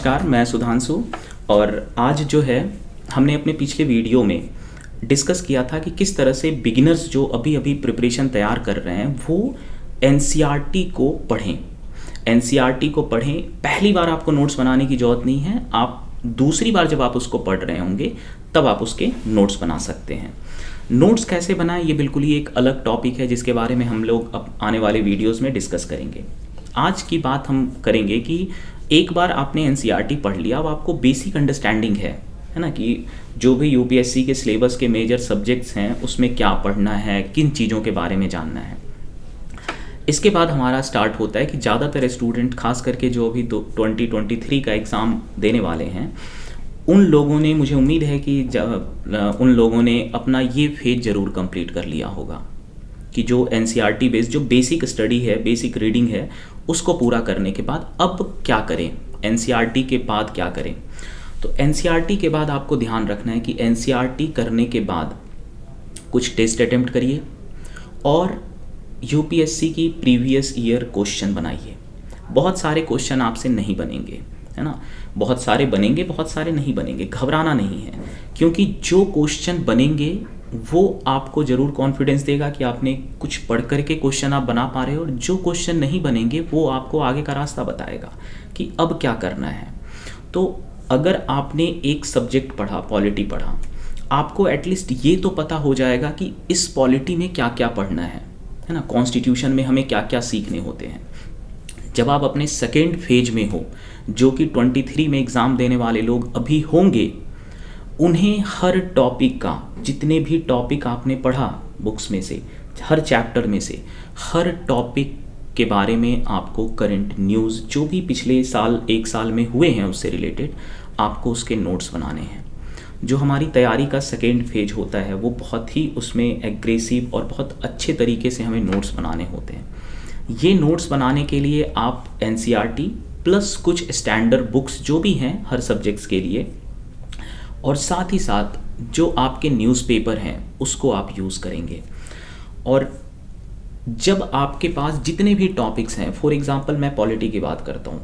नमस्कार, मैं सुधांशु। और आज जो है हमने अपने पिछले वीडियो में डिस्कस किया था कि किस तरह से बिगिनर्स जो अभी अभी प्रिपरेशन तैयार कर रहे हैं वो एनसीईआरटी को पढ़ें। एनसीईआरटी को पढ़ें। पहली बार आपको नोट्स बनाने की ज़रूरत नहीं है, आप दूसरी बार जब आप उसको पढ़ रहे होंगे तब आप उसके नोट्स बना सकते हैं। नोट्स कैसे बनाएं ये बिल्कुल ही एक अलग टॉपिक है जिसके बारे में हम लोग अब आने वाले वीडियोस में डिस्कस करेंगे। आज की बात हम करेंगे कि एक बार आपने एनसीईआरटी पढ़ लिया, अब आपको बेसिक अंडरस्टैंडिंग है ना, कि जो भी यूपीएससी के सिलेबस के मेजर सब्जेक्ट्स हैं उसमें क्या पढ़ना है, किन चीज़ों के बारे में जानना है। इसके बाद हमारा स्टार्ट होता है कि ज़्यादातर स्टूडेंट, खास करके जो अभी 2023 का एग्ज़ाम देने वाले हैं, उन लोगों ने, मुझे उम्मीद है कि उन लोगों ने अपना ये फेज ज़रूर कंप्लीट कर लिया होगा कि जो एनसीईआरटी बेस्ड जो बेसिक स्टडी है, बेसिक रीडिंग है, उसको पूरा करने के बाद अब क्या करें, एनसीईआरटी के बाद क्या करें। तो एनसीईआरटी के बाद आपको ध्यान रखना है कि एनसीईआरटी करने के बाद कुछ टेस्ट अटेम्प्ट करिए और यूपीएससी की प्रीवियस ईयर क्वेश्चन बनाइए। बहुत सारे क्वेश्चन आपसे नहीं बनेंगे, है ना, बहुत सारे बनेंगे, बहुत सारे नहीं बनेंगे, घबराना नहीं है, क्योंकि जो क्वेश्चन बनेंगे वो आपको ज़रूर कॉन्फिडेंस देगा कि आपने कुछ पढ़ करके क्वेश्चन आप बना पा रहे हो, और जो क्वेश्चन नहीं बनेंगे वो आपको आगे का रास्ता बताएगा कि अब क्या करना है। तो अगर आपने एक सब्जेक्ट पढ़ा, पॉलिटी पढ़ा, आपको एटलीस्ट ये तो पता हो जाएगा कि इस पॉलिटी में क्या क्या पढ़ना है ना, कॉन्स्टिट्यूशन में हमें क्या क्या सीखने होते हैं। जब आप अपने सेकेंड फेज में हो, जो कि 23 में एग्ज़ाम देने वाले लोग अभी होंगे, उन्हें हर टॉपिक का, जितने भी टॉपिक आपने पढ़ा बुक्स में से, हर चैप्टर में से, हर टॉपिक के बारे में आपको करंट न्यूज़ जो भी पिछले साल, एक साल में हुए हैं उससे रिलेटेड, आपको उसके नोट्स बनाने हैं। जो हमारी तैयारी का सेकेंड फेज होता है वो बहुत ही उसमें एग्रेसिव और बहुत अच्छे तरीके से हमें नोट्स बनाने होते हैं। ये नोट्स बनाने के लिए आप एनसीईआरटी प्लस कुछ स्टैंडर्ड बुक्स जो भी हैं हर सब्जेक्ट्स के लिए, और साथ ही साथ जो आपके न्यूज़पेपर हैं उसको आप यूज़ करेंगे। और जब आपके पास जितने भी टॉपिक्स हैं, फॉर एग्जांपल मैं पॉलिटी की बात करता हूँ।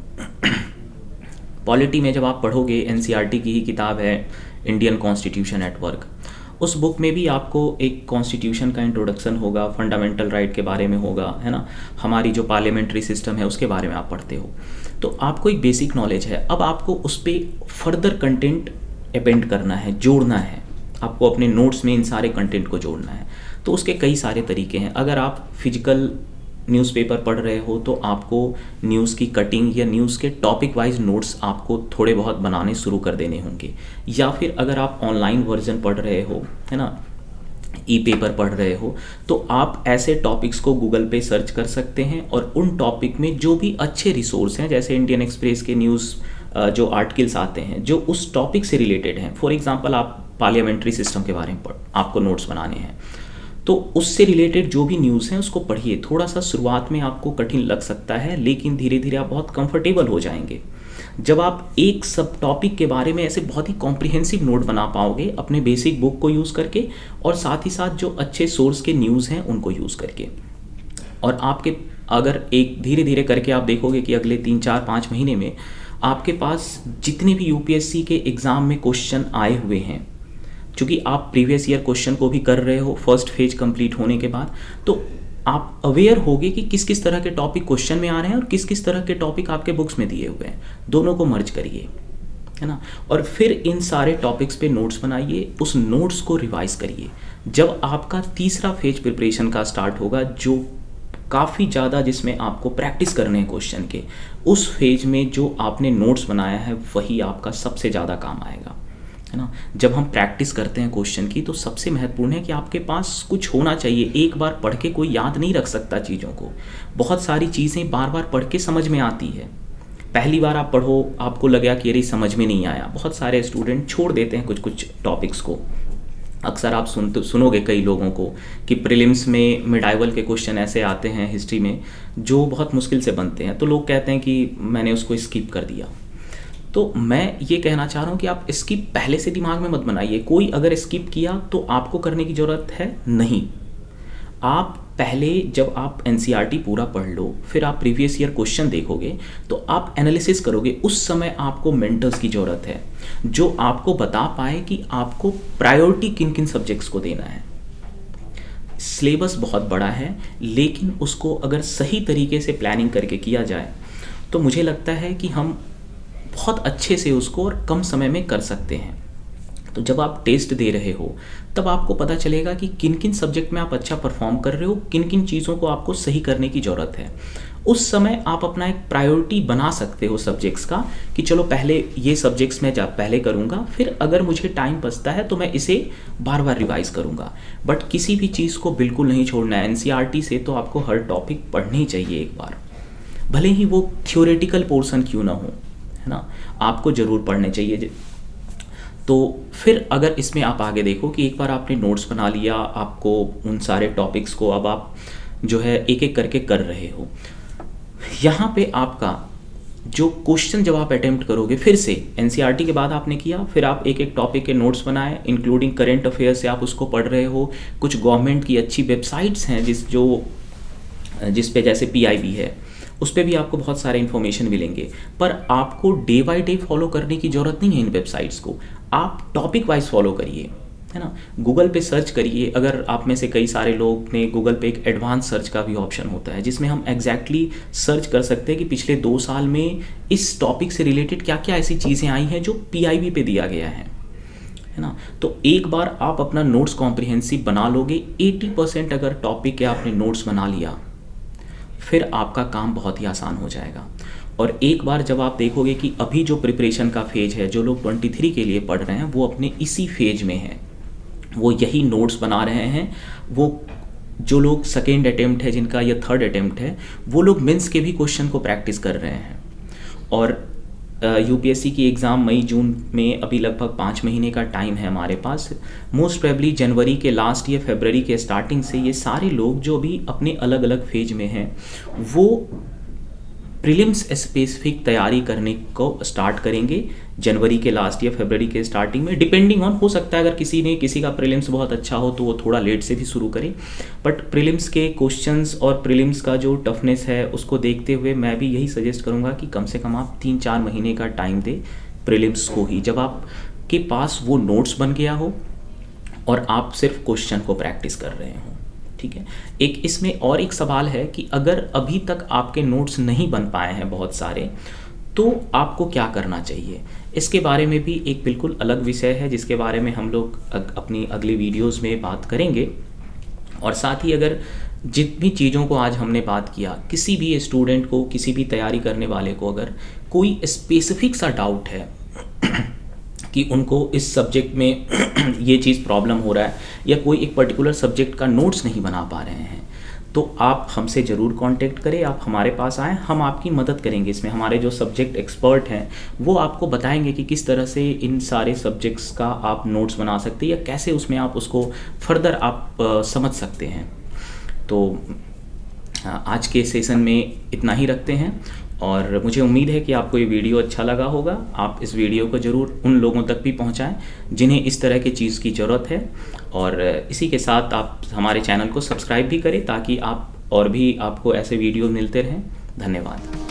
पॉलिटी में जब आप पढ़ोगे, एनसीईआरटी की ही किताब है इंडियन कॉन्स्टिट्यूशन एट वर्क, उस बुक में भी आपको एक कॉन्स्टिट्यूशन का इंट्रोडक्शन होगा, फंडामेंटल राइट के बारे में होगा, है ना, हमारी जो पार्लियामेंट्री सिस्टम है उसके बारे में आप पढ़ते हो, तो आपको एक बेसिक नॉलेज है। अब आपको उस पर फर्दर कंटेंट अपेंड करना है, जोड़ना है, आपको अपने नोट्स में इन सारे कंटेंट को जोड़ना है। तो उसके कई सारे तरीके हैं। अगर आप फिजिकल न्यूज़पेपर पढ़ रहे हो तो आपको न्यूज़ की कटिंग या न्यूज़ के टॉपिक वाइज नोट्स आपको थोड़े बहुत बनाने शुरू कर देने होंगे, या फिर अगर आप ऑनलाइन वर्जन पढ़ रहे हो, है ना, ई पेपर पढ़ रहे हो, तो आप ऐसे टॉपिक्स को गूगल पे सर्च कर सकते हैं और उन टॉपिक में जो भी अच्छे रिसोर्स हैं, जैसे इंडियन एक्सप्रेस के न्यूज़ जो आर्टिकल्स आते हैं जो उस टॉपिक से रिलेटेड हैं, फॉर एग्जांपल आप पार्लियामेंट्री सिस्टम के बारे में आपको नोट्स बनाने हैं, तो उससे रिलेटेड जो भी न्यूज़ हैं उसको पढ़िए। थोड़ा सा शुरुआत में आपको कठिन लग सकता है, लेकिन धीरे धीरे आप बहुत कंफर्टेबल हो जाएंगे जब आप एक सब टॉपिक के बारे में ऐसे बहुत ही कॉम्प्रिहेंसिव नोट बना पाओगे अपने बेसिक बुक को यूज़ करके, और साथ ही साथ जो अच्छे सोर्स के न्यूज़ हैं उनको यूज़ करके। और आपके अगर एक धीरे धीरे करके आप देखोगे कि अगले 3, 4, 5 महीने में आपके पास जितने भी यूपीएससी के एग्ज़ाम में क्वेश्चन आए हुए हैं, चूँकि आप प्रीवियस ईयर क्वेश्चन को भी कर रहे हो फर्स्ट फेज कंप्लीट होने के बाद, तो आप अवेयर होगे कि किस किस तरह के टॉपिक क्वेश्चन में आ रहे हैं और किस किस तरह के टॉपिक आपके बुक्स में दिए हुए हैं। दोनों को मर्ज करिए, है ना, और फिर इन सारे टॉपिक्स पे नोट्स बनाइए, उस नोट्स को रिवाइज करिए। जब आपका तीसरा फेज प्रिपरेशन का स्टार्ट होगा, जो काफ़ी ज़्यादा, जिसमें आपको प्रैक्टिस करने हैं क्वेश्चन के, उस फेज में जो आपने नोट्स बनाया है वही आपका सबसे ज़्यादा काम आएगा, है ना। जब हम प्रैक्टिस करते हैं क्वेश्चन की तो सबसे महत्वपूर्ण है कि आपके पास कुछ होना चाहिए। एक बार पढ़ के कोई याद नहीं रख सकता चीज़ों को, बहुत सारी चीज़ें बार बार पढ़ के समझ में आती है। पहली बार आप पढ़ो, आपको लगा कि अरे समझ में नहीं आया, बहुत सारे स्टूडेंट छोड़ देते हैं कुछ कुछ टॉपिक्स को। अक्सर आप सुनोगे कई लोगों को कि प्रीलिम्स में मिडाइवल के क्वेश्चन ऐसे आते हैं हिस्ट्री में जो बहुत मुश्किल से बनते हैं, तो लोग कहते हैं कि मैंने उसको स्किप कर दिया। तो मैं ये कहना चाह रहा हूँ कि आप स्किप पहले से दिमाग में मत बनाइए। कोई अगर स्किप किया तो आपको करने की ज़रूरत है नहीं। आप पहले जब आप एनसीईआरटी पूरा पढ़ लो, फिर आप प्रीवियस ईयर क्वेश्चन देखोगे, तो आप एनालिसिस करोगे। उस समय आपको मेंटर्स की ज़रूरत है जो आपको बता पाए कि आपको प्रायोरिटी किन किन सब्जेक्ट्स को देना है। सिलेबस बहुत बड़ा है, लेकिन उसको अगर सही तरीके से प्लानिंग करके किया जाए तो मुझे लगता है कि हम बहुत अच्छे से उसको और कम समय में कर सकते हैं। तो जब आप टेस्ट दे रहे हो तब आपको पता चलेगा कि किन किन सब्जेक्ट में आप अच्छा परफॉर्म कर रहे हो, किन किन चीज़ों को आपको सही करने की ज़रूरत है। उस समय आप अपना एक प्रायोरिटी बना सकते हो सब्जेक्ट्स का कि चलो पहले ये सब्जेक्ट्स मैं पहले करूँगा, फिर अगर मुझे टाइम बचता है तो मैं इसे बार बार रिवाइज़ करूँगा। बट किसी भी चीज़ को बिल्कुल नहीं छोड़ना है। एनसीईआरटी से तो आपको हर टॉपिक पढ़नी चाहिए एक बार, भले ही वो थ्योरेटिकल पोर्शन क्यों ना हो, है ना, आपको ज़रूर पढ़ने चाहिए। तो फिर अगर इसमें आप आगे देखो कि एक बार आपने नोट्स बना लिया, आपको उन सारे टॉपिक्स को अब आप जो है एक एक करके कर रहे हो, यहाँ पे आपका जो क्वेश्चन जब आप अटेम्प्ट करोगे, फिर से एनसीईआरटी के बाद आपने किया, फिर आप एक एक टॉपिक के नोट्स बनाए, इंक्लूडिंग करंट अफेयर्स से आप उसको पढ़ रहे हो। कुछ गवर्नमेंट की अच्छी वेबसाइट्स हैं जिस पे जैसे PIB है, उस पर भी आपको बहुत सारे इन्फॉर्मेशन मिलेंगे। पर आपको डे बाय डे फॉलो करने की ज़रूरत नहीं है इन वेबसाइट्स को, आप टॉपिक वाइज फॉलो करिए, है ना। गूगल पे सर्च करिए। अगर आप में से कई सारे लोग ने गूगल पे एक एडवांस सर्च का भी ऑप्शन होता है जिसमें हम एग्जैक्टली सर्च कर सकते हैं कि पिछले 2 साल में इस टॉपिक से रिलेटेड क्या क्या ऐसी चीज़ें आई हैं जो PIB पे दिया गया है ना। तो एक बार आप अपना नोट्स कॉम्प्रिहेंसिव बना लोगे, 80% अगर टॉपिक के आपने नोट्स बना लिया, फिर आपका काम बहुत ही आसान हो जाएगा। और एक बार जब आप देखोगे कि अभी जो प्रिपरेशन का फेज है, जो लोग 23 के लिए पढ़ रहे हैं वो अपने इसी फेज में हैं, वो यही नोट्स बना रहे हैं। वो जो लोग सेकेंड अटेम्प्ट है जिनका या थर्ड अटेम्प्ट है, वो लोग मेंस के भी क्वेश्चन को प्रैक्टिस कर रहे हैं। और UPSC की एग्ज़ाम मई जून में अभी लगभग 5 महीने का टाइम है हमारे पास। मोस्ट प्रोबेबली जनवरी के लास्ट या फरवरी के स्टार्टिंग से ये सारे लोग जो अभी अपने अलग अलग फेज में हैं, वो प्रीलिम्स स्पेसिफिक तैयारी करने को स्टार्ट करेंगे जनवरी के लास्ट या फरवरी के स्टार्टिंग में, डिपेंडिंग ऑन, हो सकता है अगर किसी का प्रीलिम्स बहुत अच्छा हो तो वो थोड़ा लेट से भी शुरू करे। बट प्रीलिम्स के क्वेश्चंस और प्रीलिम्स का जो टफनेस है उसको देखते हुए मैं भी यही सजेस्ट करूँगा कि कम से कम आप 3-4 महीने का टाइम दें प्रीलिम्स को ही, जब आपके पास वो नोट्स बन गया हो और आप सिर्फ क्वेश्चन को प्रैक्टिस कर रहे हो। ठीक है। एक इसमें और एक सवाल है कि अगर अभी तक आपके नोट्स नहीं बन पाए हैं बहुत सारे, तो आपको क्या करना चाहिए। इसके बारे में भी एक बिल्कुल अलग विषय है जिसके बारे में हम लोग अपनी अगली वीडियोस में बात करेंगे। और साथ ही अगर जितनी चीज़ों को आज हमने बात किया, किसी भी स्टूडेंट को, किसी भी तैयारी करने वाले को अगर कोई स्पेसिफिक सा डाउट है कि उनको इस सब्जेक्ट में ये चीज़ प्रॉब्लम हो रहा है या कोई एक पर्टिकुलर सब्जेक्ट का नोट्स नहीं बना पा रहे हैं, तो आप हमसे ज़रूर कांटेक्ट करें, आप हमारे पास आएँ, हम आपकी मदद करेंगे इसमें। हमारे जो सब्जेक्ट एक्सपर्ट हैं वो आपको बताएंगे कि किस तरह से इन सारे सब्जेक्ट्स का आप नोट्स बना सकते हैं या कैसे उसमें आप उसको फर्दर आप समझ सकते हैं। तो आज के सेशन में इतना ही रखते हैं और मुझे उम्मीद है कि आपको ये वीडियो अच्छा लगा होगा। आप इस वीडियो को ज़रूर उन लोगों तक भी पहुंचाएं जिन्हें इस तरह की चीज़ की ज़रूरत है। और इसी के साथ आप हमारे चैनल को सब्सक्राइब भी करें ताकि आप और भी आपको ऐसे वीडियो मिलते रहें। धन्यवाद।